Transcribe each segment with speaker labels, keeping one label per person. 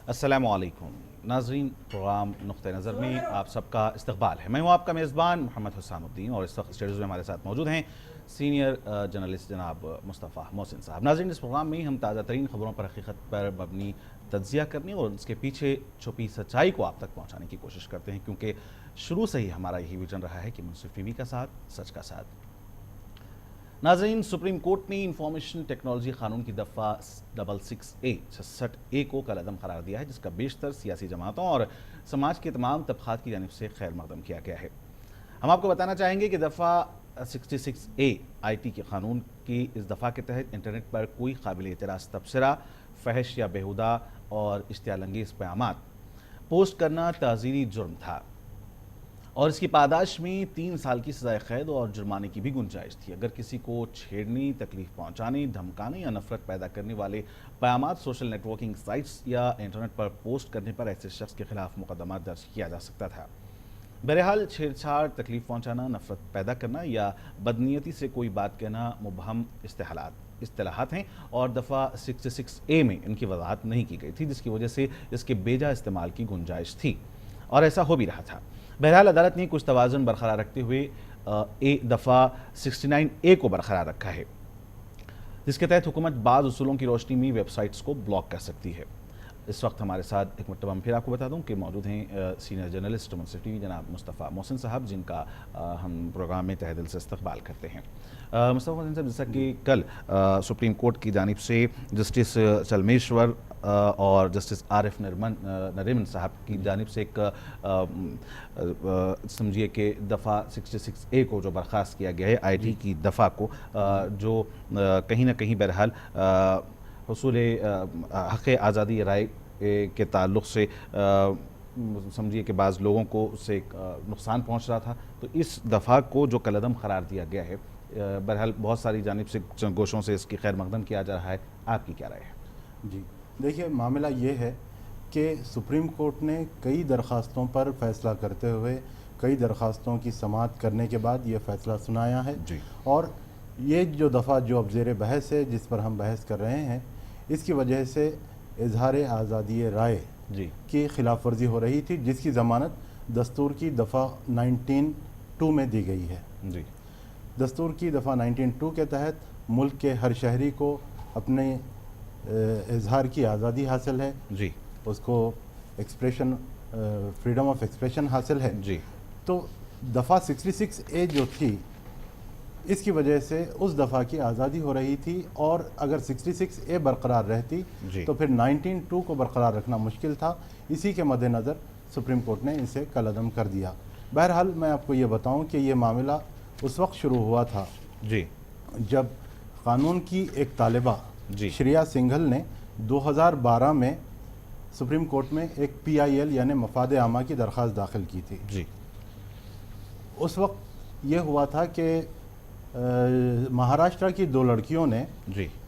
Speaker 1: अस्सलामुअलैकुम नाज़रीन, प्रोग्राम नुक़्ते नज़र में आप सबका इस्तक़बाल है। मैं हूँ आपका मेज़बान मोहम्मद हुसैनुद्दीन और इस वक्त स्टूडियो में हमारे साथ मौजूद हैं सीनियर जर्नलिस्ट जनाब मुस्तफ़ा मोहसिन साहब। नाज़रीन, इस प्रोग्राम में हम ताज़ा तरीन ख़बरों पर हकीकत पर मबनी तज्ज़िया करने और उसके पीछे छुपी सच्चाई को आप तक पहुँचाने की कोशिश करते हैं, क्योंकि शुरू से ही हमारा यही विजन रहा है कि मुनसिफ़ टीवी का साथ, सच का साथ। नाज़रीन, सुप्रीम कोर्ट ने इंफॉर्मेशन टेक्नोलॉजी कानून की दफ़ा 66A को कल अदम करार दिया है, जिसका बेशतर सियासी जमातों और समाज के तमाम तबक़ात की जानिब से खैर मकदम किया गया है। हम आपको बताना चाहेंगे कि दफ़ा 66A IT के कानून की इस दफ़ा के तहत इंटरनेट पर कोई काबिल एतराज़ तबसरा, फहश या बेहुदा और इश्तियालंगेज़ पैगामात पोस्ट करना ताज़ीरी जुर्म था और इसकी पादाश में 3 साल की सज़ाए क़ैद और जुर्माने की भी गुंजाइश थी अगर किसी को छेड़ने, तकलीफ पहुंचाने, धमकाने या नफरत पैदा करने वाले पैगामात सोशल नेटवर्किंग साइट्स या इंटरनेट पर पोस्ट करने पर ऐसे शख्स के खिलाफ मुकदमा दर्ज किया जा सकता था। बहरहाल, छेड़छाड़, तकलीफ पहुंचाना, नफरत पैदा करना या बदनीयती से कोई बात कहना मुबहम इस्तिलाहात हैं और दफ़ा 66A में इनकी वजाहत नहीं की गई थी, जिसकी वजह से इसके बेजा इस्तेमाल की गुंजाइश थी और ऐसा हो भी रहा था। बहरहाल, अदालत ने कुछ तवाज़ुन बरकरार रखते हुए दफ़ा 69A को बरकरार रखा है, जिसके तहत हुकूमत बाज़ उसूलों की रोशनी में वेबसाइट्स को ब्लॉक कर सकती है। इस वक्त हमारे साथ एक मरतबा फिर आपको बता दूं कि मौजूद हैं सीनियर जर्नलिस्ट मुनसिफ़ टीवी जनाब मुस्तफ़ा मोहसिन साहब, जिनका हम प्रोग्राम में तहे दिल से इस्तक़बाल करते हैं। मुस्तफ़ा मोहसिन साहब, जैसा कि कल सुप्रीम कोर्ट की जानिब से जस्टिस चलमेश्वर और जस्टिस आरिफ नरीमन साहब की जानिब से एक समझिए कि दफ़ा 66A को जो बर्खास्त किया गया है IT की दफ़ा को, जो कहीं ना कहीं बहरहाल हुसूल हक़ आज़ादी राय के ताल्लुक़ से समझिए कि बाज़ लोगों को उससे नुकसान पहुँच रहा था, तो इस दफ़ा को जो कलअदम करार दिया गया है, बहरहाल बहुत सारी जानिब से गोशों से इसकी खैर मकदम किया जा रहा है। आपकी क्या राय है?
Speaker 2: जी देखिए, मामला ये है कि सुप्रीम कोर्ट ने कई दरख्वास्तों पर फैसला करते हुए कई दरख्वास्तों की समाअत करने के बाद ये फ़ैसला सुनाया है
Speaker 1: जी।
Speaker 2: और ये जो दफ़ा जो अब ज़ेर बहस है, जिस पर हम बहस कर रहे हैं, इसकी वजह से इजहार आज़ादी राय की खिलाफ वर्जी हो रही थी, जिसकी ज़मानत दस्तूर की दफ़ा 19(2) में दी गई है।
Speaker 1: जी।
Speaker 2: दस्तूर की दफ़ा 19(2) के तहत मुल्क के हर शहरी को अपने इजहार की आज़ादी हासिल है
Speaker 1: जी।
Speaker 2: उसको एक्सप्रेशन फ्रीडम ऑफ एक्सप्रेशन हासिल है
Speaker 1: जी।
Speaker 2: तो दफ़ा 66A जो थी, इसकी वजह से उस दफ़ा की आज़ादी हो रही थी और अगर 66A बरकरार रहती तो फिर 19(2) को बरकरार रखना मुश्किल था। इसी के मद्देनज़र सुप्रीम कोर्ट ने इसे कलअदम कर दिया। बहरहाल, मैं आपको ये बताऊं कि ये मामला उस वक्त शुरू हुआ था
Speaker 1: जी,
Speaker 2: जब कानून की एक तालिबा श्रेया सिंघल ने 2012 में सुप्रीम कोर्ट में एक PIL यानी मफाद आमा की दरख्वास्त दाखिल की थी।
Speaker 1: जी।
Speaker 2: उस वक्त ये हुआ था कि महाराष्ट्र की 2 लड़कियों ने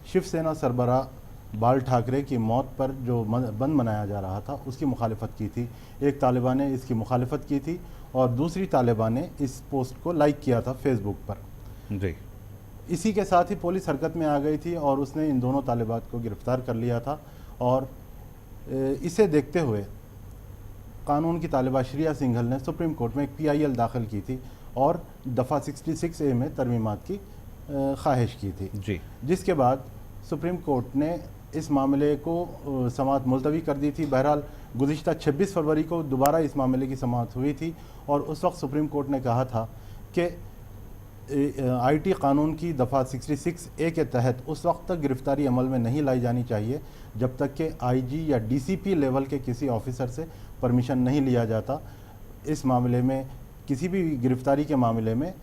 Speaker 2: शिवसेना सरबराह बाल ठाकरे की मौत पर जो बंद मनाया जा रहा था, उसकी मुखालिफत की थी। एक तालिबा ने इसकी मुखालिफत की थी और दूसरी तालिबा ने इस पोस्ट को लाइक किया था फेसबुक पर।
Speaker 1: जी।
Speaker 2: इसी के साथ ही पुलिस हरकत में आ गई थी और उसने इन दोनों तालिबात को गिरफ्तार कर लिया था और इसे देखते हुए कानून की तालिबा श्रेया सिंघल ने सुप्रीम कोर्ट में एक PIL दाखिल की थी और दफ़ा 66A में तरमीमात की ख्वाहिश की थी
Speaker 1: जी।
Speaker 2: जिसके बाद सुप्रीम कोर्ट ने इस मामले को समाअत मुलतवी कर दी थी। बहरहाल, गुज़िश्ता 26 फरवरी को दोबारा इस मामले की समाअत हुई थी और उस वक्त सुप्रीम कोर्ट ने कहा था कि IT कानून की दफ़ा 66A के तहत उस वक्त तक गिरफ्तारी अमल में नहीं लाई जानी चाहिए जब तक कि IG या DCP लेवल के किसी ऑफिसर से परमिशन नहीं लिया जाता। इस मामले में किसी भी गिरफ्तारी के मामले में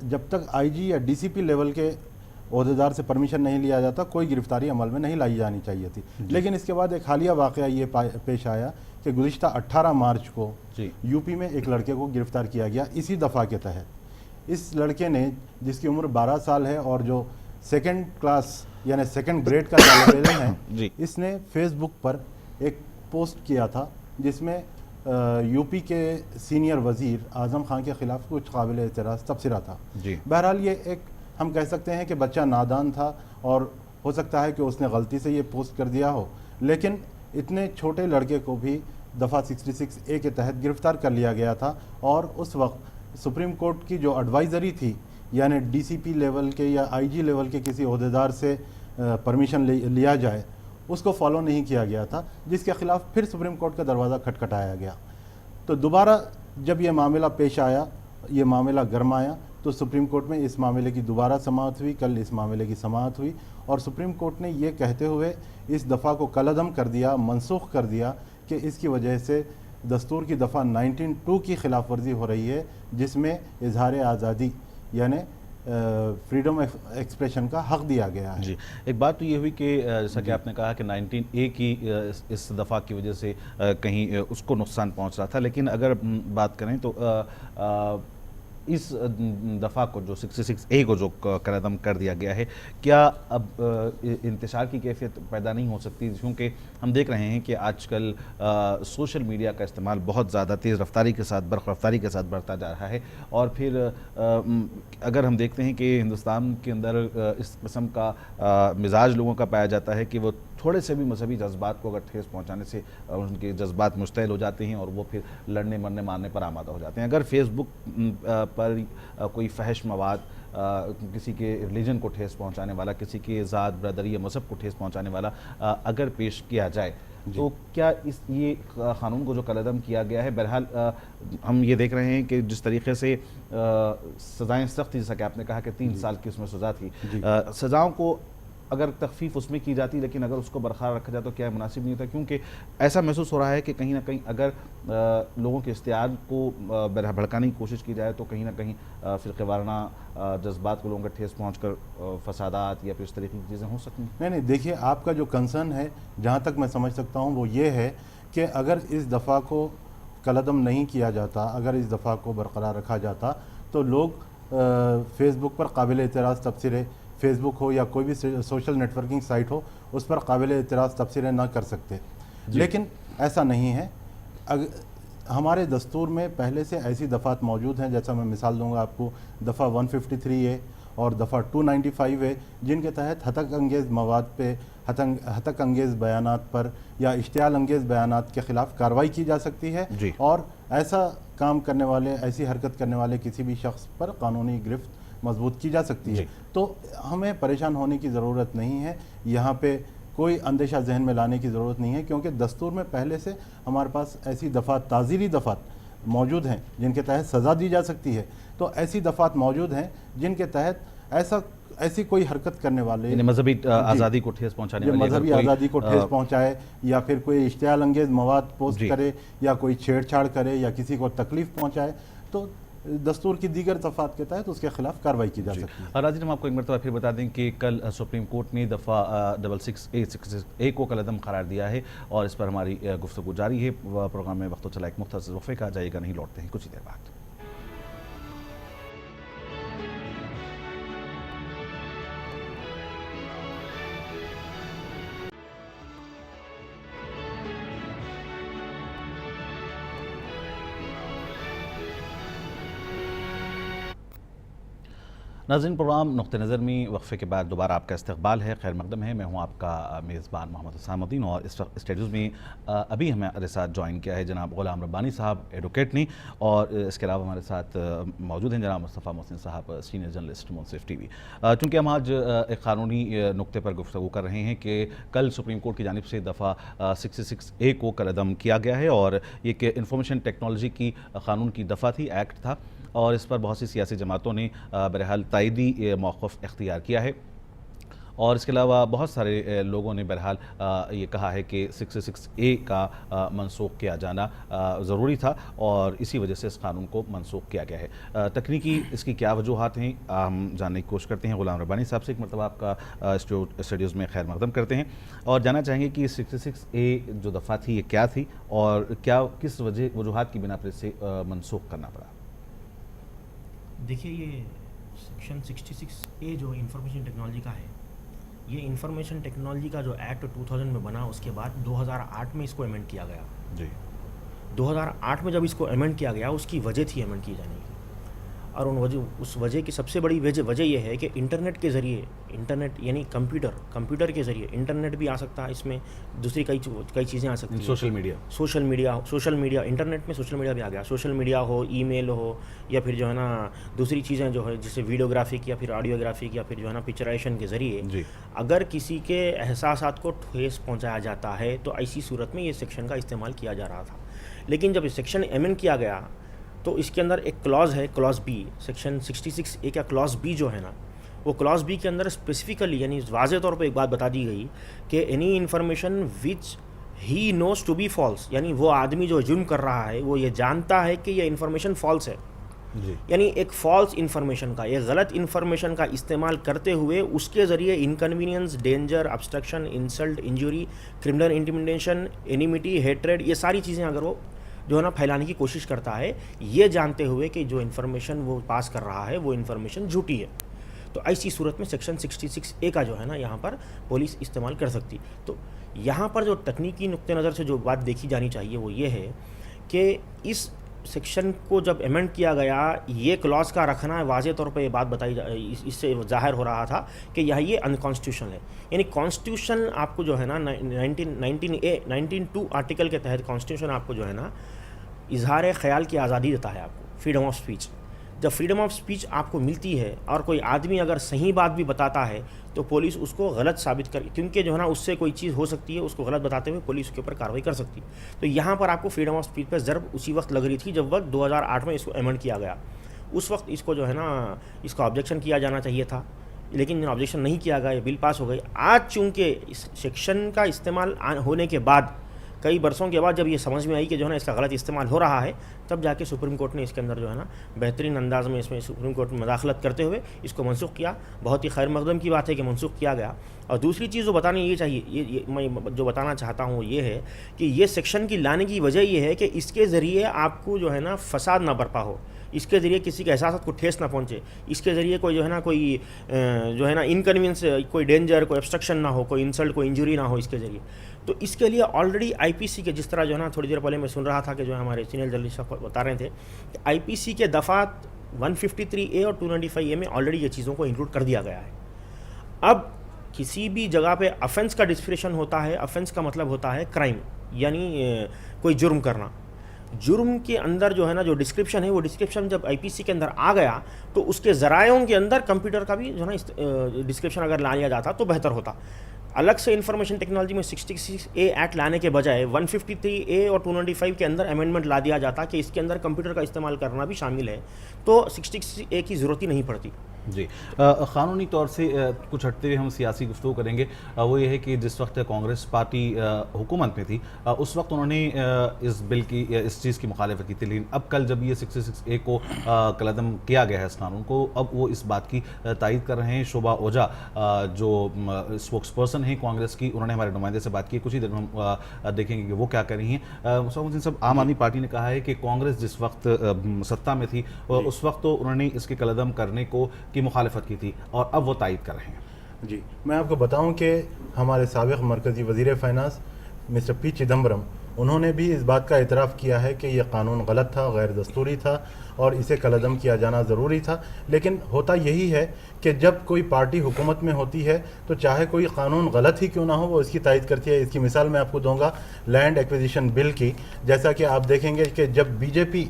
Speaker 2: जब तक IG या DCP लेवल के ओहदेदार से परमिशन नहीं लिया जाता, कोई गिरफ्तारी अमल में नहीं लाई जानी चाहिए थी। लेकिन इसके बाद एक हालिया वाक़या ये पेश आया कि गुज़िश्ता 18 मार्च को UP में एक लड़के को गिरफ्तार किया गया इसी दफ़ा के तहत। इस लड़के ने, जिसकी उम्र 12 साल है और जो 2nd क्लास यानी 2nd ग्रेड का तालिब इल्म है, इसने फेसबुक पर एक पोस्ट किया था जिसमें UP के सीनियर वज़ीर आज़म खान के ख़िलाफ़ कुछ काबिल एतराज़ तबसरा था। बहरहाल, ये एक हम कह सकते हैं कि बच्चा नादान था और हो सकता है कि उसने गलती से ये पोस्ट कर दिया हो, लेकिन इतने छोटे लड़के को भी दफ़ा 66A के तहत गिरफ्तार कर लिया गया था। और उस वक्त सुप्रीम कोर्ट की जो एडवाइज़री थी, यानी DCP लेवल के या IG लेवल के किसी अहदेदार से परमिशन लिया जाए, उसको फॉलो नहीं किया गया था, जिसके खिलाफ फिर सुप्रीम कोर्ट का दरवाज़ा खटखटाया गया। तो दोबारा जब ये मामला पेश आया, ये मामला गरमाया, तो सुप्रीम कोर्ट में इस मामले की दोबारा समाअत हुई। कल इस मामले की समाअत हुई और सुप्रीम कोर्ट ने ये कहते हुए इस दफ़ा को कलअदम कर दिया, मनसूख कर दिया कि इसकी वजह से दस्तूर की दफ़ा 19(2) की खिलाफ वर्जी हो रही है, जिसमें इजहार आज़ादी यानी फ्रीडम ऑफ एक्सप्रेशन का हक दिया गया है।
Speaker 1: जी, एक बात तो ये हुई कि जैसा कि आपने कहा कि 19A की इस दफ़ा की वजह से कहीं उसको नुकसान पहुंच रहा था, लेकिन अगर बात करें तो इस दफ़ा को जो 66A को जो कलअदम कर दिया गया है, क्या अब इंतशार की कैफियत पैदा नहीं हो सकती? क्योंकि हम देख रहे हैं कि आजकल सोशल मीडिया का इस्तेमाल बहुत ज़्यादा तेज़ रफ्तारी के साथ, बर्फ़ रफ्तारी के साथ बढ़ता जा रहा है। और फिर अगर हम देखते हैं कि हिंदुस्तान के अंदर इस किस्म का मिजाज लोगों का पाया जाता है कि वो थोड़े से भी मजहबी जज्बात को अगर ठेस पहुंचाने से उनके जज्बात मुश्तइल हो जाते हैं और वो फिर लड़ने मरने मारने पर आमादा हो जाते हैं। अगर फेसबुक पर कोई फहश मवाद, किसी के रिलीजन को ठेस पहुंचाने वाला, किसी के ज़ात बरदरी या मज़हब को ठेस पहुंचाने वाला अगर पेश किया जाए, तो क्या ये क़ानून को जो कलअदम किया गया है, बहरहाल हम ये देख रहे हैं कि जिस तरीके से सज़ाएँ सख्त, जैसा कि आपने कहा कि 3 साल की उसमें सज़ा थी, सज़ाओं को अगर तखफीफ उसमें की जाती, लेकिन अगर उसको बरकरार रखा जाए तो क्या मुनासिब नहीं होता? क्योंकि ऐसा महसूस हो रहा है कि कहीं ना कहीं अगर लोगों के इश्तियार को भड़काने की कोशिश की जाए तो कहीं ना कहीं फ़िरक़े वाराना जज्बात को लोगों का ठेस पहुँच कर फसादात या फिर इस तरीके की चीज़ें हो सकती हैं।
Speaker 2: नहीं, देखिए, आपका जो कंसर्न है, जहाँ तक मैं समझ सकता हूँ, वो ये है कि अगर इस दफ़ा को कलअदम नहीं किया जाता, अगर इस दफ़ा को बरकरार रखा जाता, तो लोग फेसबुक पर काबिल एतराज़ तबसरे, फेसबुक हो या कोई भी सोशल नेटवर्किंग साइट हो, उस पर काबिल एतराज़ तबसरे ना कर सकते। लेकिन ऐसा नहीं है। हमारे दस्तूर में पहले से ऐसी दफ़ात मौजूद हैं, जैसा मैं मिसाल दूंगा आपको, दफ़ा 153A और दफ़ा 295A, जिनके तहत हतक अंगेज़ मवाद पे, हतक अंगेज़ बयानात पर या इश्तियाल अंगेज़ बयानात के ख़िलाफ़ कार्रवाई की जा सकती है और ऐसा काम करने वाले, ऐसी हरकत करने वाले किसी भी शख्स पर कानूनी गिरफ्त मजबूत की जा सकती है। तो हमें परेशान होने की ज़रूरत नहीं है, यहाँ पे कोई अंदेशा जहन में लाने की ज़रूरत नहीं है, क्योंकि दस्तूर में पहले से हमारे पास ऐसी दफ़ात, ताज़ीरी दफ़ात मौजूद हैं जिनके तहत सज़ा दी जा सकती है। तो ऐसी दफ़ात मौजूद हैं जिनके तहत ऐसी कोई हरकत करने वाले,
Speaker 1: मजहबी आज़ादी को ठेस पहुँचाने वाले,
Speaker 2: मजहबी आज़ादी को ठेस पहुँचाए या फिर कोई इश्तियाल अंगेज़ मवाद पोस्ट करे या कोई छेड़छाड़ करे या किसी को तकलीफ़ पहुँचाए, तो दस्तूर की दीगर दफ़ात के तहत उसके खिलाफ कार्रवाई की जा सकती है।
Speaker 1: राजीव, हम आपको एक मरतबा फिर बता दें कि कल सुप्रीम कोर्ट ने दफ़ा 66A को कलअदम करार दिया है और इस पर हमारी गुफ्तगू जारी है। प्रोग्राम में वक्त चला एक मुख्तसर वक़्फ़े का, जाइएगा नहीं, लौटते हैं कुछ ही देर बाद। नाज़रीन, प्रोग्राम नुक़्ते नज़र में वक्फ़े के बाद दोबारा आपका इस्तक़बाल है, खैर मक़दम है। मैं हूँ आपका मेज़बान मोहम्मद हुसैनुद्दीन और इस वक्त स्टूडियोज़ में अभी हमारे साथ ज्वाइन किया है जनाब ग़ुलाम रब्बानी साहब, एडवोकेट ने, और इसके अलावा हमारे साथ मौजूद हैं जनाब मुस्तफ़ा मोहसिन साहब, सीनियर जर्नलिस्ट मुंसिफ TV। चूँकि हम आज एक क़ानूनी नुक्ते पर गुफ्तगू कर रहे हैं कि कल सुप्रीम कोर्ट की जानिब से दफ़ा 66A को कलअदम किया गया है और ये कि इंफॉर्मेशन टेक्नोलॉजी की क़ानून की दफ़ा थी, एक्ट था, और इस पर बहुत सी सियासी जमातों ने बहरहाल तायदी मौक़िफ़ इख्तियार किया है। और इसके अलावा बहुत सारे लोगों ने बहरहाल ये कहा है कि 66A का मनसूख किया जाना ज़रूरी था और इसी वजह से इस कानून को मनसूख किया गया है। तकनीकी इसकी क्या वजूहात हैं, हम जानने की कोशिश करते हैं। ग़ुलाम रब्बानी साहब से एक मरतबा आपका स्टूडियोज़ में खैर मक़दम करते हैं और जानना चाहेंगे कि 66A जो दफ़ा थी ये क्या थी और क्या किस वजूहात की बिना पर इसे मनसूख करना पड़ा?
Speaker 3: देखिए, ये सेक्शन 66A जो इंफॉर्मेशन टेक्नोलॉजी का है, ये इंफॉर्मेशन टेक्नोलॉजी का जो एक्ट 2000 में बना, उसके बाद 2008 में इसको अमेंड किया गया। जी, 2008 में जब इसको अमेंड किया गया, उसकी वजह थी अमेंड किए जाने की। और उस वजह की सबसे बड़ी वजह यह है कि इंटरनेट के ज़रिए, इंटरनेट यानी कंप्यूटर के ज़रिए इंटरनेट भी आ सकता है, इसमें दूसरी कई चीज़ें आ सकती हैं। सोशल मीडिया इंटरनेट में सोशल मीडिया भी आ गया। सोशल मीडिया हो, ईमेल हो, या फिर जो है ना दूसरी चीज़ें जो है जैसे वीडियोग्राफिक या फिर ऑडियोग्राफिक या फिर जो है ना पिक्चराइजेशन के ज़रिए अगर किसी के एहसासात को ठेस पहुँचाया जाता है तो ऐसी सूरत में ये सेक्शन का इस्तेमाल किया जा रहा था। लेकिन जब सेक्शन एमेंड किया गया तो इसके अंदर एक क्लॉज है, क्लॉज बी, सेक्शन 66A का क्लॉज बी जो है ना, वो क्लॉज बी के अंदर स्पेसिफिकली यानी वाज़े तौर पे एक बात बता दी गई कि any information which he knows to be false, यानी वो आदमी जो जुर्म कर रहा है वो ये जानता है कि ये इन्फॉर्मेशन फॉल्स है, यानी एक फॉल्स इन्फॉर्मेशन का, एक गलत इन्फॉर्मेशन का इस्तेमाल करते हुए उसके ज़रिए inconvenience, danger, obstruction, insult, injury, criminal intimidation, enmity, hatred, ये सारी चीज़ें अगर वो जो है ना फैलाने की कोशिश करता है, ये जानते हुए कि जो इन्फॉर्मेशन वो पास कर रहा है वो इन्फॉर्मेशन झूठी है, तो ऐसी सूरत में सेक्शन 66A का जो है ना यहाँ पर पुलिस इस्तेमाल कर सकती। तो यहाँ पर जो तकनीकी नुक्ते नज़र से जो बात देखी जानी चाहिए वो ये है कि इस सेक्शन को जब अमेंड किया गया, ये क्लॉज का रखना है, वाज़े तौर पे ये बात इससे ज़ाहिर हो रहा था कि यह ये अनकॉन्स्टिट्यूशनल है। यानी कॉन्स्टिट्यूशन आपको जो है ना 19(2) आर्टिकल के तहत कॉन्स्टिट्यूशन आपको जो है ना इजहार ख्याल की आज़ादी देता है, आपको फ्रीडम ऑफ स्पीच। जब फ्रीडम ऑफ स्पीच आपको मिलती है और कोई आदमी अगर सही बात भी बताता है तो पुलिस उसको गलत साबित कर, क्योंकि जो है ना उससे कोई चीज़ हो सकती है, उसको गलत बताते हुए पुलिस उसके ऊपर कार्रवाई कर सकती है। तो यहाँ पर आपको फ्रीडम ऑफ स्पीच पर ज़रब उसी वक्त लग रही थी जब वक्त 2008 में इसको अमेंड किया गया। उस वक्त इसको जो है ना इसका ऑब्जेक्शन किया जाना चाहिए था, लेकिन ऑब्जेक्शन नहीं किया गया, बिल पास हो गई। आज चूँकि इस सेक्शन का इस्तेमाल होने के बाद कई बरसों के बाद जब ये समझ में आई कि जो है ना इसका गलत इस्तेमाल हो रहा है, तब जाके सुप्रीम कोर्ट ने इसके अंदर जो है ना बेहतरीन अंदाज में इसमें सुप्रीम कोर्ट में मदाखलत करते हुए इसको मनसूख किया। बहुत ही खैर मकदम की बात है कि मनसूख किया गया। और दूसरी चीज़ जो बतानी ये चाहिए, मैं जो बताना चाहता हूँ ये है कि ये सेक्शन की लाने की वजह ये है कि इसके ज़रिए आपको जो है ना फसाद ना बरपा हो, इसके ज़रिए किसी के एहसास को ठेस ना पहुँचे, इसके ज़रिए कोई जो है ना कोई जो है ना इनकन्वीनियंस, कोई डेंजर, कोई ऑब्स्ट्रक्शन ना हो, कोई इंसल्ट, कोई इंजरी ना हो इसके ज़रिए। तो इसके लिए ऑलरेडी आईपीसी के, जिस तरह जो है ना थोड़ी देर पहले मैं सुन रहा था कि जो हमारे सीनियर जर्नलिस्ट बता रहे थे कि आईपीसी के दफ़ा 153A और 295A में ऑलरेडी ये चीज़ों को इंक्लूड कर दिया गया है। अब किसी भी जगह पे ऑफेंस का डिस्क्रिप्शन होता है, ऑफेंस का मतलब होता है क्राइम, यानी कोई जुर्म करना। जुर्म के अंदर जो है ना जो डिस्क्रिप्शन है, वो डिस्क्रिप्शन जब आईपीसी के अंदर आ गया तो उसके ज़रायों के अंदर कंप्यूटर का भी जो है ना डिस्क्रिप्शन अगर ला लिया जाता तो बेहतर होता। अलग से इंफॉर्मेशन टेक्नोलॉजी में 66A एक्ट लाने के बजाय 153A और 295 के अंदर अमेंडमेंट ला दिया जाता कि इसके अंदर कंप्यूटर का इस्तेमाल करना भी शामिल है, तो 66A की ज़रूरत ही नहीं पड़ती।
Speaker 1: जी, क़ानूनी तौर से कुछ हटते हुए हम सियासी गुफ्तगू करेंगे। वो ये है कि जिस वक्त कांग्रेस पार्टी हुकूमत में थी उस वक्त उन्होंने इस बिल की, इस चीज़ की मुखालिफत की थी, लेकिन अब कल जब ये 66A को कलअदम किया गया है इस कानून को, अब वो इस बात की तायीद कर रहे हैं। शोभा ओझा जो स्पोक्स पर्सन हैं कांग्रेस की, उन्होंने हमारे नुमाइंदे से बात की, कुछ ही देर में हम देखेंगे कि वो क्या कर रही हैं। मुसम्मद साहब, आम आदमी पार्टी ने कहा है कि कांग्रेस जिस वक्त सत्ता में थी उस वक्त तो उन्होंने इसके कलअदम करने की मुखालिफत की थी और अब वो तायद कर रहे हैं।
Speaker 2: जी, मैं आपको बताऊं कि हमारे साबिक़ मरकज़ी वज़ीर फ़ाइनेंस मिस्टर पी चिदम्बरम, उन्होंने भी इस बात का इतराफ़ किया है कि यह कानून गलत था, गैर दस्तूरी था और इसे कलअदम किया जाना ज़रूरी था। लेकिन होता यही है कि जब कोई पार्टी हुकूमत में होती है तो चाहे कोई कानून गलत ही क्यों ना हो, वो इसकी तायद करती है। इसकी मिसाल मैं आपको दूंगा लैंड एक्विजिशन बिल की। जैसा कि आप देखेंगे कि जब बीजेपी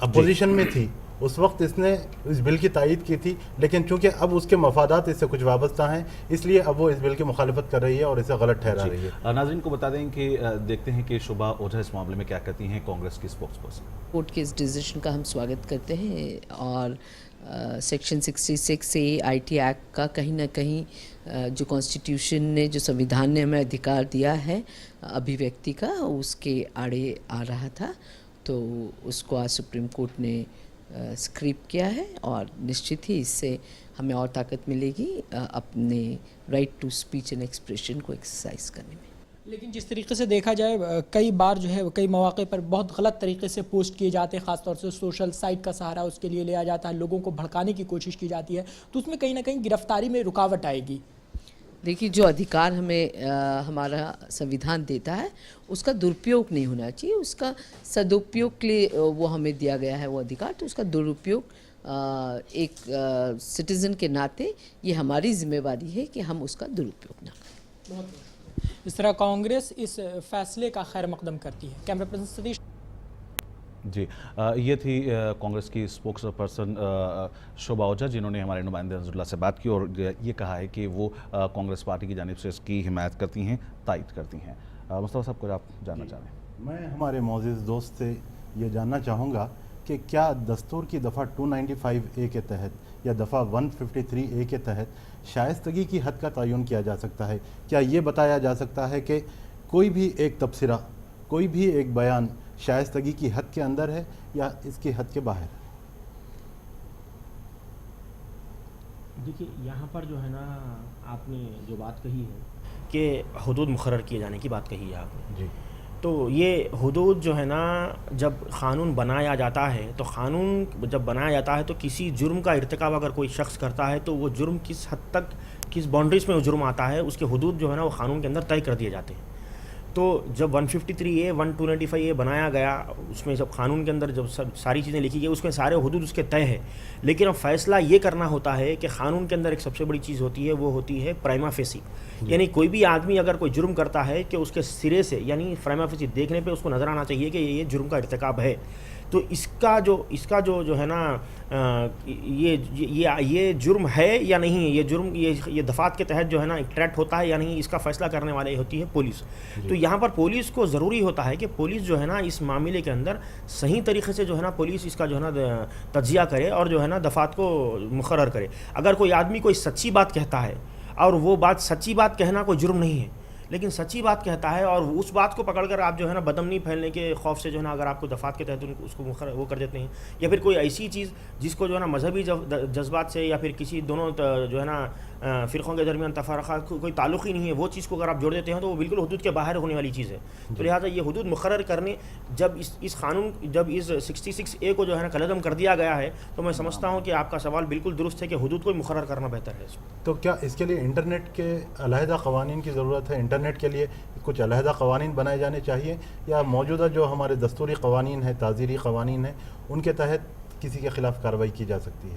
Speaker 2: अपोजिशन में थी उस वक्त इसने इस बिल की तायीद की थी, लेकिन चूंकि अब उसके मफादात इससे कुछ वाबस्ता हैं, इसलिए अब वो इस बिल की मुखालिफत कर रही है और इसे गलत ठहरा रही है।
Speaker 1: नाज़रीन को बता दें कि देखते हैं कि शोभा ओझा इस मामले में क्या कहती हैं, कांग्रेस की स्पोक्स पर्सन।
Speaker 4: कोर्ट के इस डिसीजन का हम स्वागत करते हैं और सेक्शन 66A IT एक्ट का कहीं ना कहीं जो कॉन्स्टिट्यूशन ने, जो संविधान ने हमें अधिकार दिया है अभिव्यक्ति का, उसके आड़े आ रहा था, तो उसको आज सुप्रीम कोर्ट ने स्क्रीप किया है और निश्चित ही इससे हमें और ताकत मिलेगी अपने right to speech and expression को एक्सरसाइज करने में।
Speaker 5: लेकिन जिस तरीके से देखा जाए कई बार जो है कई मौके पर बहुत गलत तरीके से पोस्ट किए जाते हैं, ख़ासतौर से सोशल साइट का सहारा उसके लिए लिया जाता है, लोगों को भड़काने की कोशिश की जाती है, तो उसमें कहीं ना कहीं गिरफ्तारी में रुकावट आएगी।
Speaker 4: देखिए, जो अधिकार हमें हमारा संविधान देता है उसका दुरुपयोग नहीं होना चाहिए, उसका सदुपयोग के लिए वो हमें दिया गया है वो अधिकार, तो उसका दुरुपयोग एक सिटीज़न के नाते ये हमारी जिम्मेवारी है कि हम उसका दुरुपयोग ना करें।
Speaker 5: इस तरह कांग्रेस इस फैसले का खैर मकदम करती है। Camera person Satish.
Speaker 1: जी, ये थी कांग्रेस की स्पोक्स पर्सन शोभा ओझा, जिन्होंने हमारे नुमाइंदे नजरुल्लाह से बात की और ये कहा है कि वो कांग्रेस पार्टी की जानिब से इसकी हिमायत करती हैं, तायद करती हैं। मुस्तफा साहब, कुछ आप जानना चाह रहे हैं?
Speaker 2: मैं हमारे मौजूद दोस्त से ये जानना चाहूँगा कि क्या दस्तूर की दफ़ा 295A के तहत या दफ़ा 153A के तहत शाइस्तगी की हद का तयन किया जा सकता है? क्या ये बताया जा सकता है कि कोई भी एक तबसरा, कोई भी एक बयान शाइस्तगी की हद के अंदर है या इसकी हद के बाहर है?
Speaker 3: देखिए, यहाँ पर जो है ना, आपने जो बात कही है कि हुदूद मुकर्रर किए जाने की बात कही है आपने
Speaker 2: जी।
Speaker 3: तो ये हुदूद जो है ना, जब क़ानून बनाया जाता है तो क़ानून जब बनाया जाता है तो किसी जुर्म का इर्तिकाब अगर कोई शख्स करता है तो वो जुर्म किस हद तक, किस बाउंड्रीज में वो जुर्म आता है, उसके हुदूद जो है ना वो क़ानून के अंदर तय कर दिए जाते हैं। तो जब 153A 1295A बनाया गया, उसमें जब क़ानून के अंदर जब सब सारी चीज़ें लिखी गई, उसमें सारे हुदूद उसके तय है। लेकिन अब फैसला ये करना होता है कि क़ानून के अंदर एक सबसे बड़ी चीज़ होती है, वो होती है प्राइमा फेसी। यानी कोई भी आदमी अगर कोई जुर्म करता है कि उसके सिरे से, यानी प्राइमा फेसी देखने पे उसको नज़र आना चाहिए कि ये जुर्म का इर्तिकाब है। तो इसका जो है ना, ये जुर्म है या नहीं, ये जुर्म ये दफ़ात के तहत जो है ना एक्ट्रैक्ट होता है या नहीं, इसका फ़ैसला करने वाले होती है पुलिस। तो यहाँ पर पुलिस को ज़रूरी होता है कि पुलिस जो है ना इस मामले के अंदर सही तरीके से जो है ना पुलिस इसका जो है ना तज्जिया करे और जो है ना दफ़ात को मुकर्रर करे। अगर कोई आदमी कोई सच्ची बात कहता है और वो बात सच्ची बात कहना कोई जुर्म नहीं है, लेकिन सच्ची बात कहता है और उस बात को पकड़कर आप जो है ना बदमनी फैलने के खौफ से जो है ना अगर आपको दफ़ात के तहत उसको वो कर देते हैं, या फिर कोई ऐसी चीज़ जिसको जो है ना मजहबी जज्बात से या फिर किसी दोनों जो है ना फ़िरक़ों के दरमियान तफ़रक़ा कोई ताल्लुक़ ही नहीं है, वो चीज़ को अगर आप जोड़ देते हैं तो वो बिल्कुल हुदूद के बाहर होने वाली चीज़ है। तो लिहाजा ये हुदूद मुकर्रर करने, जब इस क़ानून, जब इस 66A को जो है ना कलअदम कर दिया गया है, तो मैं समझता हूँ कि आपका सवाल बिल्कुल दुरुस्त है कि हुदूद को मुकर्रर करना बेहतर है।
Speaker 2: तो क्या इसके लिए इंटरनेट के अलहदा क़वानीन की ज़रूरत है? इंटरनेट के लिए कुछ अलहदा क़वानीन बनाए जाने चाहिए या मौजूदा जो हमारे दस्तूरी क़वानीन हैं, ताज़ीरी क़वानीन हैं, उनके तहत किसी के ख़िलाफ़ कार्रवाई की जा सकती है?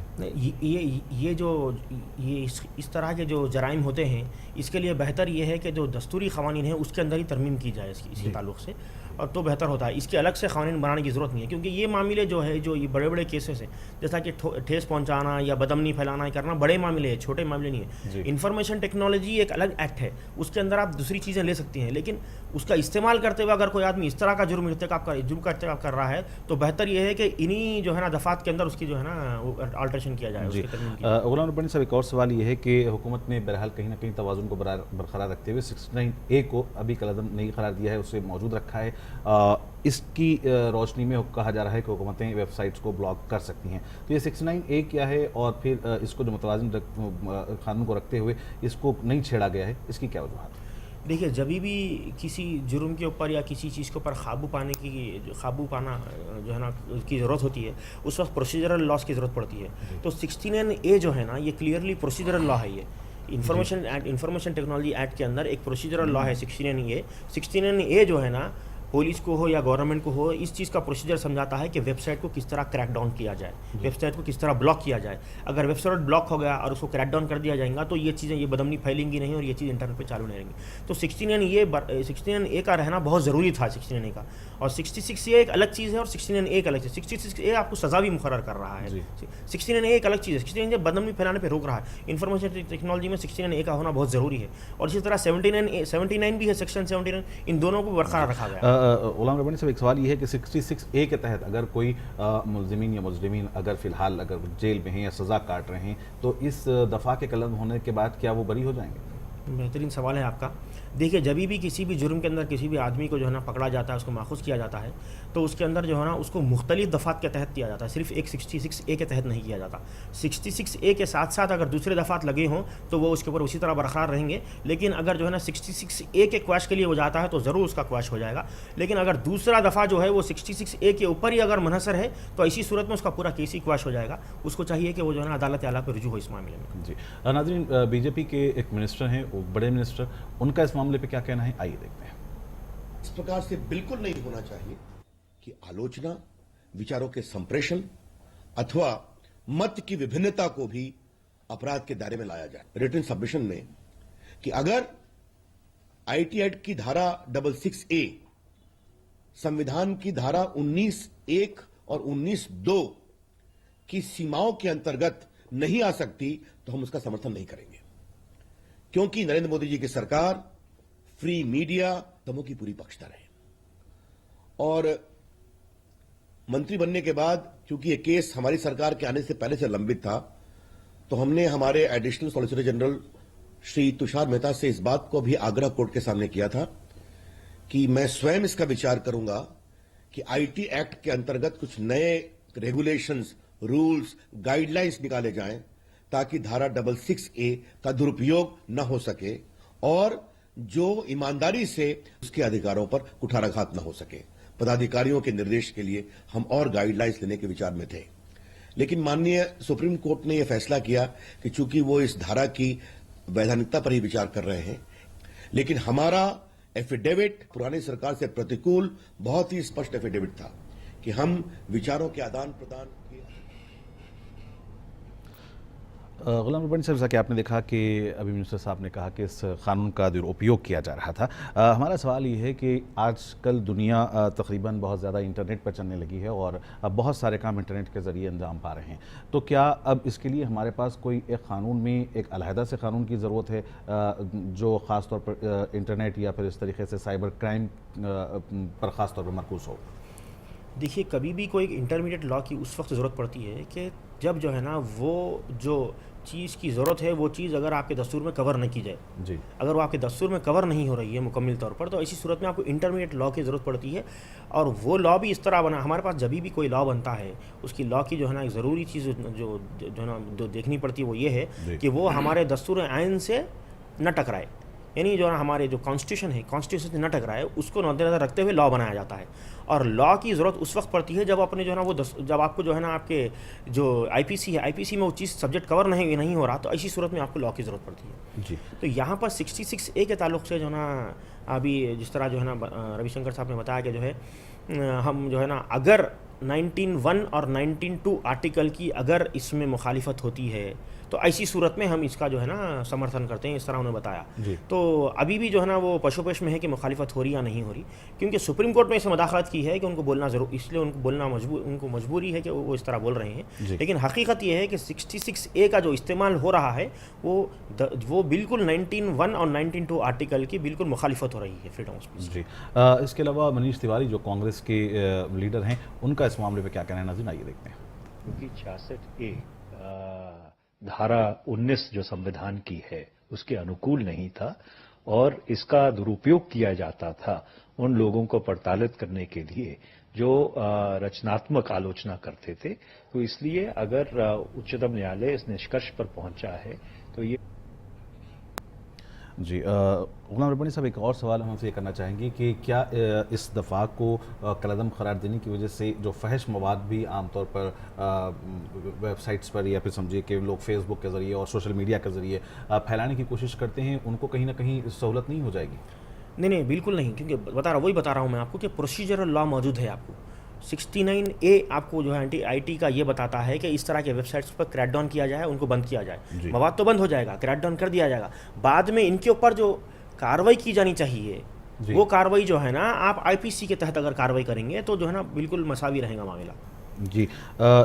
Speaker 3: ये इस तरह के जो जराइम होते हैं, इसके लिए बेहतर ये है कि जो दस्तूरी क़वानीन है उसके अंदर ही तरमीम की जाए इसी ताल्लुक़ से, और तो बेहतर होता है। इसके अलग से क़ानून बनाने की ज़रूरत नहीं है, क्योंकि ये मामले जो है, जो ये बड़े बड़े केसेस हैं, जैसा कि ठेस पहुंचाना या बदमनी फैलाना करना, बड़े मामले हैं, छोटे मामले नहीं है। इंफॉर्मेशन टेक्नोलॉजी एक अलग एक्ट है, उसके अंदर आप दूसरी चीज़ें ले सकती हैं, लेकिन उसका इस्तेमाल करते हुए अगर कोई आदमी इस तरह का जुर्म का इर्तिकाब कर रहा है तो बेहतर ये है कि इन्हीं जो है ना दफ़ात के अंदर उसकी जो है ना अल्ट्रेशन किया जाए।
Speaker 1: गुलाम रब्बानी साहब, एक और सवाल ये है कि हुकूमत ने बहरहाल कहीं ना कहीं तवाज़ुन को बरकरार रखते हुए 69A को अभी कलअदम नहीं करार दिया है, उसे मौजूद रखा है। इसकी रोशनी में कहा जा रहा है कि हुकूमतें वेबसाइट्स को ब्लॉक कर सकती हैं। तो ये 69A क्या है और फिर इसको जो मुतवाज़िन कानून को रखते हुए इसको नहीं छेड़ा गया है, इसकी क्या वजूहत?
Speaker 3: देखिए, जब भी किसी जुर्म के ऊपर या किसी चीज़ के ऊपर काबू पाना जो है ना की ज़रूरत होती है, उस वक्त प्रोसीजरल लॉस की ज़रूरत पड़ती है। तो 69A जो है ना, ये क्लियरली प्रोसीजरल लॉ है। ये इंफॉर्मेशन टेक्नोलॉजी एक्ट के अंदर एक प्रोसीजरल लॉ है 69A। 69A जो है ना, पुलिस को हो या गवर्नमेंट को हो, इस चीज़ का प्रोसीजर समझाता है कि वेबसाइट को किस तरह क्रैक डाउन किया जाए, वेबसाइट को किस तरह ब्लॉक किया जाए। अगर वेबसाइट ब्लॉक हो गया और उसको क्रैक डाउन कर दिया जाएगा तो ये चीज़ें, ये बदमनी फैलेंगी नहीं और ये चीज़ इंटरनेट पे चालू नहीं रहेंगी। तो 69A का रहना बहुत ज़रूरी था, 69A का। और 66A एक अलग चीज़ है और 69A एक अलग चीज़। 66A आपको सज़ा भी मुकर्रर कर रहा है, 69A एक अलग चीज़ है। 69A बदमनी फैलाने पर रोक रहा है। इंफॉर्मेशन टेक्नोलॉजी में 69A का होना बहुत ज़रूरी है। और इसी तरह 79 भी है, सेक्शन 79, इन दोनों को बरकरार रखा गया।
Speaker 1: गुलाम रब्बानी साहब, एक सवाल ये है कि 66A के तहत अगर कोई मुल्ज़िमीन या मुजरिमीन अगर फ़िलहाल अगर जेल में हैं या सज़ा काट रहे हैं, तो इस दफ़ा के कलम होने के बाद क्या वो बरी हो जाएंगे?
Speaker 3: बेहतरीन सवाल है आपका। देखिए, जब भी किसी भी जुर्म के अंदर किसी भी आदमी को जो है ना पकड़ा जाता है, उसको माखूज़ किया जाता है, तो उसके अंदर जो है ना उसको मुख्तलिफ दफ़ात के तहत किया जाता है, सिर्फ एक 66A के तहत नहीं किया जाता। 66A के साथ साथ अगर दूसरे दफ़ात लगे हों तो वो उसके ऊपर उसी तरह बरकरार रहेंगे। लेकिन अगर जो है ना 66A के क्वैश के लिए वो जाता है तो ज़रूर उसका क्वैश हो जाएगा। लेकिन अगर दूसरा दफ़ा जो है वो 66A के ऊपर ही अगर मुनहसर है तो ऐसी सूरत में उसका पूरा केस ही क्वैश हो जाएगा। उसको चाहिए कि वो जो है ना अदालत आला पर रुजू हो इस मामले में।
Speaker 1: जी नाज़रीन, बीजेपी के एक मिनिस्टर हैं, बड़े मिनिस्टर, उनका इस मामले पर क्या कहना है, आइए देखते हैं।
Speaker 6: इस प्रकार से बिल्कुल नहीं होना चाहिए कि आलोचना, विचारों के संप्रेषण अथवा मत की विभिन्नता को भी अपराध के दायरे में लाया जाए। रिटन सबमिशन में कि अगर आईटी एक्ट की धारा 66A संविधान की धारा 19(1) और 19(2) की सीमाओं के अंतर्गत नहीं आ सकती तो हम उसका समर्थन नहीं करेंगे, क्योंकि नरेंद्र मोदी जी की सरकार फ्री मीडिया दमों की पूरी पक्षधर है। और मंत्री बनने के बाद क्योंकि यह केस हमारी सरकार के आने से पहले से लंबित था, तो हमने हमारे additional solicitor general Shri Tushar Mehta से इस बात को भी आग्रह कोर्ट के सामने किया था कि मैं स्वयं इसका विचार करूंगा कि आईटी एक्ट के अंतर्गत कुछ नए रेगुलेशंस, रूल्स, गाइडलाइंस निकाले जाएं ताकि धारा 66A का दुरुपयोग न हो सके और जो ईमानदारी से उसके अधिकारों पर कुठाराघात न हो सके। पदाधिकारियों के निर्देश के लिए हम और गाइडलाइंस लेने के विचार में थे, लेकिन माननीय सुप्रीम कोर्ट ने यह फैसला किया कि चूंकि वो इस धारा की वैधानिकता पर ही विचार कर रहे हैं, लेकिन हमारा एफिडेविट पुरानी सरकार से प्रतिकूल बहुत ही स्पष्ट एफिडेविट था कि हम विचारों के आदान प्रदान के।
Speaker 1: गुलाम रब्बानी साहब, जैसा कि आपने देखा कि अभी मिनिस्टर साहब ने कहा कि इस कानून का दुरुपयोग किया जा रहा था। हमारा सवाल ये है कि आजकल दुनिया तकरीबन बहुत ज़्यादा इंटरनेट पर चलने लगी है और अब बहुत सारे काम इंटरनेट के ज़रिए अंजाम पा रहे हैं, तो क्या अब इसके लिए हमारे पास कोई एक क़ानून में एक अलहदा से क़ानून की ज़रूरत है जो ख़ास तौर पर इंटरनेट या फिर इस तरीके से साइबर क्राइम पर ख़ास तौर पर मरकूज़ हो?
Speaker 3: देखिए, कभी भी कोई इंटरमीडिएट लॉ की उस वक्त ज़रूरत पड़ती है कि जब जो है ना वो जो चीज़ की ज़रूरत है वो चीज़ अगर आपके दस्तूर में कवर न की जाए
Speaker 1: जी,
Speaker 3: अगर वो आपके दस्तूर में कवर नहीं हो रही है मुकम्मल तौर पर, तो ऐसी सूरत में आपको इंटरमीडिएट लॉ की ज़रूरत पड़ती है। और वो लॉ भी इस तरह बना, हमारे पास जब भी कोई लॉ बनता है उसकी लॉ की जो है ना एक ज़रूरी चीज़ जो है ना जो देखनी पड़ती है वो ये है कि वो हमारे दस्तूर आइन से न टकराए, यानी जो है हमारे जो कॉन्स्टिट्यूशन है, कॉन्स्टिट्यूशन से न टकराए, उसको मद्देनज़र रखते हुए लॉ बनाया जाता है। और लॉ की ज़रूरत उस वक्त पड़ती है जब अपने जो है ना वो जब आपको जो है ना आपके जो आईपीसी है, आईपीसी में वो चीज़ सब्जेक्ट कवर नहीं हो रहा, तो ऐसी सूरत में आपको लॉ की ज़रूरत पड़ती है
Speaker 1: जी।
Speaker 3: तो यहाँ पर 66A के ताल्लुक़ से जो है ना अभी जिस तरह जो है ना रविशंकर साहब ने बताया कि जो है हम जो है ना अगर 19(1) और 19(2) आर्टिकल की अगर इसमें मुखालिफत होती है तो ऐसी सूरत में हम इसका जो है ना समर्थन करते हैं, इस तरह उन्होंने बताया। तो अभी भी जो है ना वो पशोपेश में है कि मुखालिफत हो रही या नहीं हो रही, क्योंकि सुप्रीम कोर्ट में इसे मुदाखलत की है कि उनको बोलना ज़रूर, इसलिए उनको बोलना उनको मजबूरी है कि वो इस तरह बोल रहे हैं। लेकिन हकीकत ये है कि 66A का जो इस्तेमाल हो रहा है वो बिल्कुल 19(1) और 19(2) आर्टिकल की बिल्कुल मुखालिफत हो रही है फ्रीडम ऑफ स्पीच।
Speaker 1: जी, इसके अलावा मनीष तिवारी जो कांग्रेस के लीडर हैं, उनका इस मामले में क्या कहना है, नाज़रीन आइए देखते हैं।
Speaker 7: क्योंकि 66A धारा 19 जो संविधान की है उसके अनुकूल नहीं था और इसका दुरुपयोग किया जाता था उन लोगों को प्रताड़ित करने के लिए जो रचनात्मक आलोचना करते थे। तो इसलिए अगर उच्चतम न्यायालय इस निष्कर्ष पर पहुंचा है तो ये
Speaker 1: जी। गुलाम रब्बानी साहब, एक और सवाल हम आपसे ये करना चाहेंगे कि क्या इस दफ़ा को कलअदम करार देने की वजह से जो फहश मवाद भी आमतौर पर वेबसाइट्स पर या फिर समझिए कि लोग फेसबुक के ज़रिए और सोशल मीडिया के ज़रिए फैलाने की कोशिश करते हैं, उनको कहीं ना कहीं सहूलत नहीं हो जाएगी?
Speaker 3: नहीं, बिल्कुल नहीं, क्योंकि वही बता रहा हूँ मैं आपको कि प्रोसीजरल लॉ मौजूद है। आपको 69A आपको जो है एंटी आईटी का ये बताता है कि इस तरह के वेबसाइट्स पर क्रैकडाउन किया जाए, उनको बंद किया जाए। मवाद तो बंद हो जाएगा, क्रैकडाउन कर दिया जाएगा, बाद में इनके ऊपर जो कार्रवाई की जानी चाहिए वो कार्रवाई जो है ना आप आईपीसी के तहत अगर कार्रवाई करेंगे तो जो है ना बिल्कुल मसावी रहेगा मामला।
Speaker 1: जी,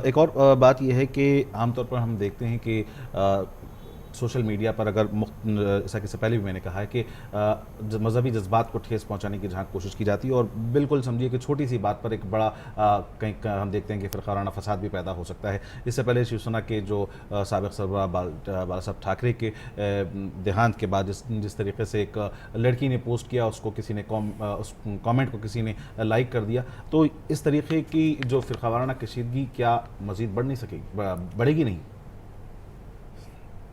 Speaker 1: एक और बात यह है कि आमतौर पर हम देखते हैं कि सोशल मीडिया पर अगर जैसा कि पहले भी मैंने कहा है कि मजहबी जज्बात को ठेस पहुंचाने की जहाँ कोशिश की जाती है और बिल्कुल समझिए कि छोटी सी बात पर एक बड़ा कहीं हम देखते हैं कि फ़िरक़ावाराना फसाद भी पैदा हो सकता है। इससे पहले शिवसेना के जो साबिक़ सरबराह बाला साहब ठाकरे के देहांत के बाद जिस तरीके से एक लड़की ने पोस्ट किया, उसको किसी ने उस कॉमेंट को किसी ने लाइक कर दिया, तो इस तरीके की जो फ़िरक़ावाराना कशीदगी क्या मज़ीद बढ़ नहीं सकेगी, बढ़ेगी नहीं?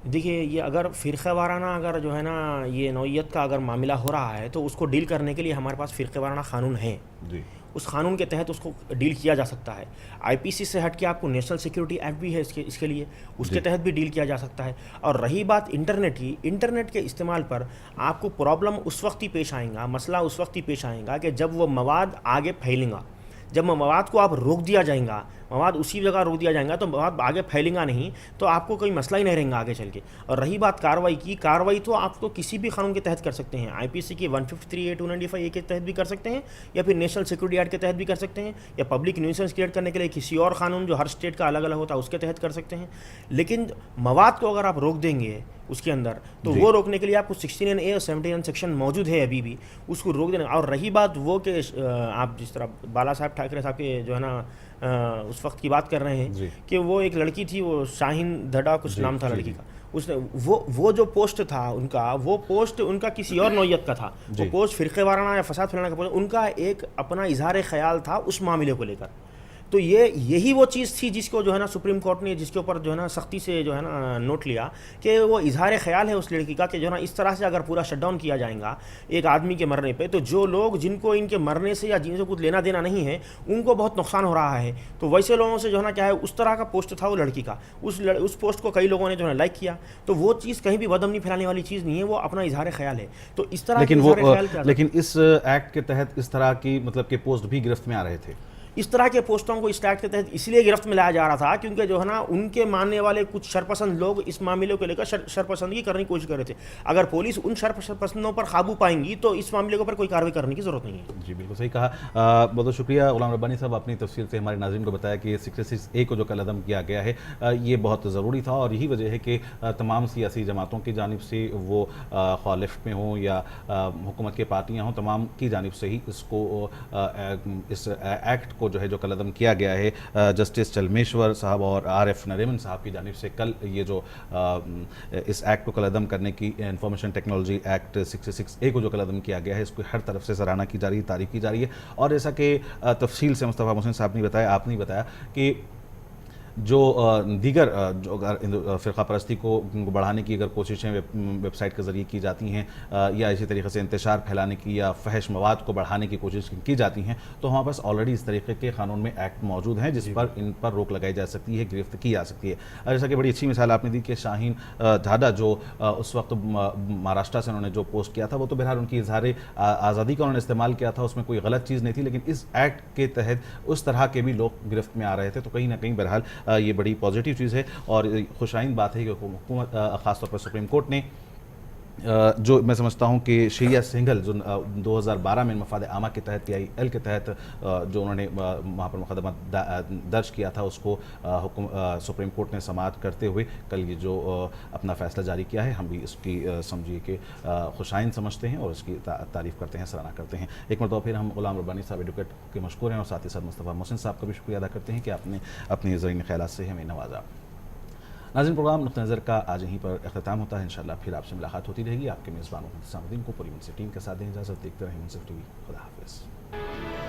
Speaker 3: देखिए, ये अगर फ़िरक़े वाराना अगर जो है ना ये नौइयत का अगर मामला हो रहा है तो उसको डील करने के लिए हमारे पास फ़िरक़े वाराना क़ानून है
Speaker 1: जी। उस
Speaker 3: क़ानून के तहत उसको डील किया जा सकता है। आईपीसी से हट के आपको नेशनल सिक्योरिटी एक्ट भी है इसके लिए, उसके तहत भी डील किया जा सकता है। और रही बात इंटरनेट की, इंटरनेट के इस्तेमाल पर आपको प्रॉब्लम उस वक्त ही पेश आएगा, मसला उस वक्त ही पेश आएगा कि जब वो मवाद आगे फैलेगा, जब मवाद को आप रोक दिया जाएगा, मवाद उसी जगह रोक दिया जाएगा तो मवाद आगे फैलेगा नहीं, तो आपको कोई मसला ही नहीं रहेगा आगे चल के। और रही बात कार्रवाई की, कार्रवाई तो आप तो किसी भी कानून के तहत कर सकते हैं, आईपीसी की 153A 295A के तहत भी कर सकते हैं, या फिर नेशनल सिक्योरिटी एक्ट के तहत भी कर सकते हैं, या पब्लिक न्यूसेंस क्रिएट करने के लिए किसी और कानून जो हर स्टेट का अलग अलग होता है उसके तहत कर सकते हैं। लेकिन मवाद को अगर आप रोक देंगे उसके अंदर, तो वो रोकने के लिए आपको 69A और 79 सेक्शन मौजूद है अभी भी, उसको रोक देना। और रही बात वो कि आप जिस तरह बाला साहब ठाकरे साहब के जो है ना उस वक्त की बात कर रहे हैं कि वो एक लड़की थी, वो शाहीन धड़ा कुछ नाम था लड़की का, उसने वो जो पोस्ट था उनका, वो पोस्ट उनका किसी और नौयत का था, वो पोस्ट फिरके वाराना या फसाद फैलाने का पोस्ट, उनका एक अपना इजहार ख्याल था उस मामले को लेकर। तो यही वो चीज़ थी जिसको जो है ना सुप्रीम कोर्ट ने, जिसके ऊपर जो है ना सख्ती से जो है ना नोट लिया कि वो इजहार ख्याल है उस लड़की का कि जो है ना इस तरह से अगर पूरा शटडाउन किया जाएगा एक आदमी के मरने पे, तो जो लोग जिनको इनके मरने से या जिनसे कुछ लेना देना नहीं है उनको बहुत नुकसान हो रहा है। तो वैसे लोगों से जो है ना क्या है, उस तरह का पोस्ट था वो लड़की का, उस पोस्ट को कई लोगों ने जो है लाइक किया। तो वो चीज़ कहीं भी बदअमनी फैलाने वाली चीज़ नहीं है, वो अपना इजहार ख्याल है। तो इस तरह
Speaker 1: लेकिन इस एक्ट के तहत इस तरह की मतलब के पोस्ट भी गिरफ्त में आ रहे थे।
Speaker 3: इस तरह के पोस्टों को इस एक्ट के तहत इसलिए गिरफ्त में लाया जा रहा था क्योंकि जो है ना उनके मानने वाले कुछ शरपसंद लोग इस मामले को लेकर शरपसंदगी करने की कोशिश कर रहे थे। अगर पुलिस उन शरपसंदों पर काबू पाएंगी तो इस मामले के ऊपर कोई कार्रवाई करने की जरूरत नहीं है।
Speaker 1: जी बिल्कुल सही कहा। बहुत बहुत शुक्रिया गुलाम रब्बानी साहब, अपनी तफसील से हमारे नाज़रीन को बताया कि 66A को जो कलअदम किया गया है ये बहुत ज़रूरी था, और यही वजह है कि तमाम सियासी जमातों की जानिब से वो खालिफ में हों या हुकूमत की पार्टियाँ हों, तमाम की जानिब से ही इसको इस एक्ट को जो है जो कलअदम किया गया है जस्टिस चलमेश्वर साहब और RF नरीमन साहब की जानिब से कल ये जो इस एक्ट को कलअदम करने की इंफॉर्मेशन टेक्नोलॉजी एक्ट 66A को जो कलअदम किया गया है इसको हर तरफ से सराहना की जा रही है, तारीफ की जा रही है। और जैसा कि तफसील से मुस्तफ़ा मोहसिन साहब ने बताया, आपने बताया कि जो दीगर जो अगर फ़िरक़ा परस्ती को बढ़ाने की अगर कोशिशें वेबसाइट के ज़रिए की जाती हैं या इसी तरीके से इंतशार फैलाने की या फहश मवाद को बढ़ाने की कोशिश की जाती हैं, तो हमारे पास ऑलरेडी इस तरीके के कानून में एक्ट मौजूद हैं जिस पर इन पर रोक लगाई जा सकती है, गिरफ्त की जा सकती है। जैसा कि बड़ी अच्छी मिसाल आपने दी कि शाहीन ढाडा जो उस वक्त महाराष्ट्र से उन्होंने जो पोस्ट किया था वो तो बहरहाल उनकी इजहार आज़ादी का उन्होंने इस्तेमाल किया था, उसमें कोई गलत चीज़ नहीं थी, लेकिन इस एक्ट के तहत उस तरह के भी लोग गिरफ्त में आ रहे थे। तो कहीं ना कहीं बहरहाल ये बड़ी पॉजिटिव चीज़ है और खुशाइन बात है कि हुकूमत ख़ासतौर पर सुप्रीम कोर्ट ने जो मैं समझता हूं कि शरिया सिंघल जो 2012 में मफाद आमा के तहत PIL के तहत जो उन्होंने वहाँ पर मुकदमा दर्ज किया था उसको सुप्रीम कोर्ट ने समाअत करते हुए कल ये जो अपना फ़ैसला जारी किया है, हम भी इसकी समझिए कि खुशाइन समझते हैं और इसकी तारीफ़ करते हैं, सराहना करते हैं। एक मरतबा फिर हम गुलाम रब्बानी साहब एडवोकेट के मशकूर हैं और साथ ही साथ मुस्तफ़ा मोहसिन साहब का भी शुक्रिया अदा करते हैं कि आपने अपने ज़रीन ख्यालात से हमें नवाजा। नाज़रीन, प्रोग्राम नुक़्ता नज़र का आज यहीं पर अख्ताम होता है। इंशाअल्लाह फिर आपसे मुलाकात होती रहेगी। आपके मेज़बानों हिसामुद्दीन को पूरी मुनसिफ टीम के साथ दें इजाज़त। देखते रहें मुनसिफ TV। खुदा हाफ़िज़।